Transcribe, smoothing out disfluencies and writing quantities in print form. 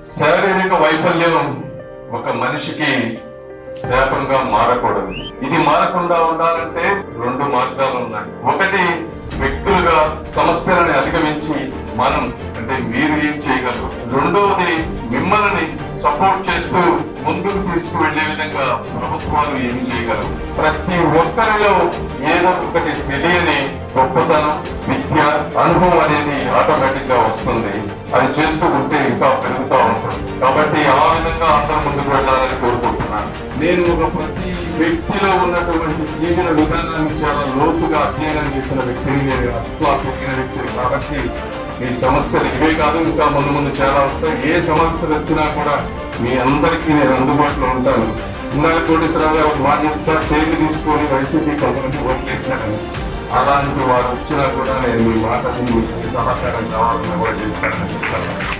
శారీరక వైఫల్యం ఒక మనిషికి శాపంగా మారకూడదు. ఇది మారకుండా ఉండాలంటే రెండు మార్గాలు ఉన్నాయి. ఒకటి, వ్యక్తులుగా సమస్యలను అధిగమించి మనం అంటే మీరు ఏం చేయగలరు. రెండవది, మిమ్మల్ని సపోర్ట్ చేస్తూ ముందుకు తీసుకువెళ్లే విధంగా ప్రభుత్వాలు ఏమి చేయగలరు. ప్రతి ఒక్కరిలో ఏదో ఒకటి తెలియని గొప్పతనం, విద్య, అనుభవం అనేది ఆటోమేటిక్ గా వస్తుంది. అది చేస్తూ ఉంటే ఇంకా పెరుగుతూ ఉంటుంది. కాబట్టి ఆ విధంగా అందరూ ముందుకు వెళ్ళాలని కోరుకుంటున్నాను. నేను ప్రతి వ్యక్తిలో ఉన్నటువంటి జీవన విధానాన్ని చాలా లోతుగా అధ్యయనం చేసిన వ్యక్తిని, నేను అట్లా పెరిగిన వ్యక్తిని. కాబట్టి ఈ సమస్యలు ఇవే కాదు, ఇంకా ముందు ముందు చాలా వస్తాయి. ఏ సమస్యలు వచ్చినా కూడా మీ అందరికీ నేను అందుబాటులో ఉంటాను. ఇందాక కోటేశ్వరరావు గారు ఒక మాట చెప్తా, చైర్లు తీసుకొని వైసీపీ కొంతమంది ఓట్లు వేశారని. అలాంటి వారు వచ్చినా కూడా నేను మీ మాటని మీకు సహకారం కావాలని కూడా చేస్తానని చెప్తాను.